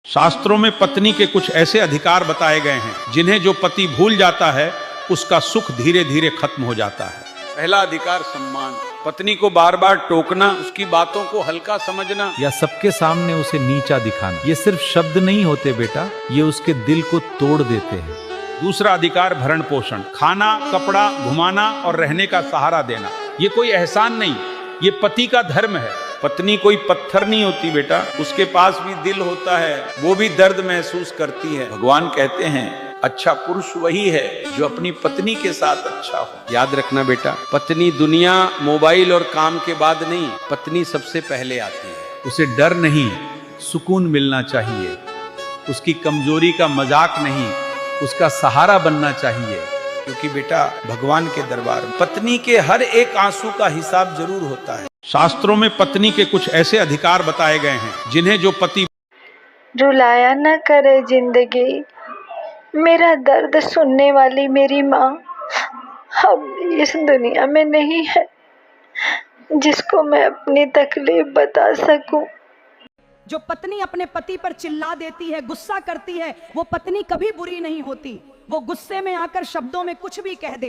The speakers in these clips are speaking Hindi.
शास्त्रों में पत्नी के कुछ ऐसे अधिकार बताए गए हैं जिन्हें जो पति भूल जाता है उसका सुख धीरे धीरे खत्म हो जाता है। पहला अधिकार सम्मान। पत्नी को बार बार टोकना, उसकी बातों को हल्का समझना या सबके सामने उसे नीचा दिखाना, ये सिर्फ शब्द नहीं होते बेटा, ये उसके दिल को तोड़ देते हैं। दूसरा अधिकार भरण पोषण। खाना, कपड़ा, घुमाना और रहने का सहारा देना। ये कोई एहसान नहीं, ये पति का धर्म है। पत्नी कोई पत्थर नहीं होती बेटा, उसके पास भी दिल होता है, वो भी दर्द महसूस करती है। भगवान कहते हैं अच्छा पुरुष वही है जो अपनी पत्नी के साथ अच्छा हो। याद रखना बेटा, पत्नी दुनिया, मोबाइल और काम के बाद नहीं, पत्नी सबसे पहले आती है। उसे डर नहीं, सुकून मिलना चाहिए। उसकी कमजोरी का मजाक नहीं, उसका सहारा बनना चाहिए। क्योंकि बेटा भगवान के दरबार में पत्नी के हर एक आंसू का हिसाब जरूर होता है। शास्त्रों में पत्नी के कुछ ऐसे अधिकार बताए गए हैं जिन्हें जो पति रुलाया न करे जिंदगी, मेरा दर्द सुनने वाली मेरी माँ अब इस दुनिया में नहीं है जिसको मैं अपनी तकलीफ बता सकूं। जो पत्नी अपने पति पर चिल्ला देती है, गुस्सा करती है, वो पत्नी कभी बुरी नहीं होती। वो गुस्से में आकर शब्दों में कुछ भी कह दे,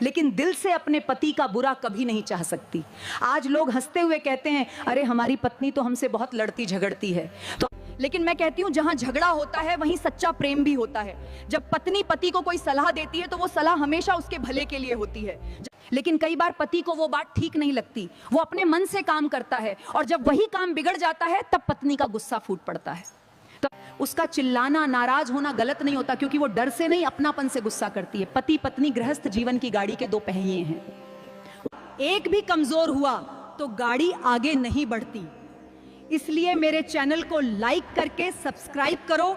लेकिन दिल से अपने पति का बुरा कभी नहीं चाह सकती। आज लोग हंसते हुए कहते हैं अरे हमारी पत्नी तो हमसे बहुत लड़ती झगड़ती है, तो लेकिन मैं कहती हूँ जहां झगड़ा होता है वहीं सच्चा प्रेम भी होता है। जब पत्नी पति को कोई सलाह देती है तो वो सलाह हमेशा उसके भले के लिए होती है, लेकिन कई बार पति को वो बात ठीक नहीं लगती, वो अपने मन से काम करता है और जब वही काम बिगड़ जाता है तब पत्नी का गुस्सा फूट पड़ता है। तो उसका चिल्लाना, नाराज होना गलत नहीं होता, क्योंकि वो डर से नहीं, अपनापन से गुस्सा करती है। पति पत्नी गृहस्थ जीवन की गाड़ी के दो पहिए हैं, एक भी कमजोर हुआ तो गाड़ी आगे नहीं बढ़ती। इसलिए मेरे चैनल को लाइक करके सब्सक्राइब करो।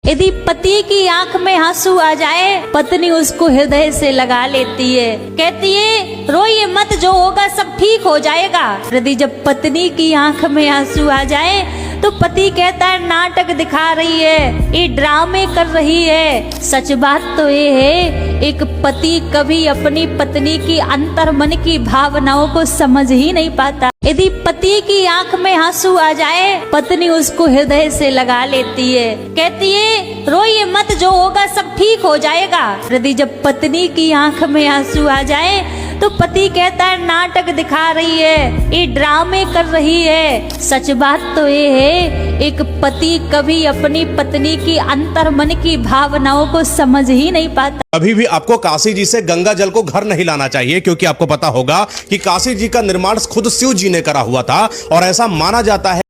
यदि पति की आंख में आंसू आ जाए, पत्नी उसको हृदय से लगा लेती है, कहती है रोइए मत, जो होगा सब ठीक हो जाएगा। यदि जब पत्नी की आंख में आंसू आ जाए तो पति कहता है नाटक दिखा रही है, ये ड्रामे कर रही है। सच बात तो ये है, एक पति कभी अपनी पत्नी की अंतर मन की भावनाओं को समझ ही नहीं पाता। यदि पति की आंख में आंसू आ जाए, पत्नी उसको हृदय से लगा लेती है, कहती है रोइए मत, जो होगा सब ठीक हो जाएगा। यदि जब पत्नी की आंख में आंसू आ जाए तो पति कहता है नाटक दिखा रही है, ये ड्रामे कर रही है। सच बात तो ये है, एक पति कभी अपनी पत्नी की अंतर मन की भावनाओं को समझ ही नहीं पाता। अभी भी आपको काशी जी से गंगा जल को घर नहीं लाना चाहिए, क्योंकि आपको पता होगा कि काशी जी का निर्माण खुद शिव जी ने करा हुआ था और ऐसा माना जाता है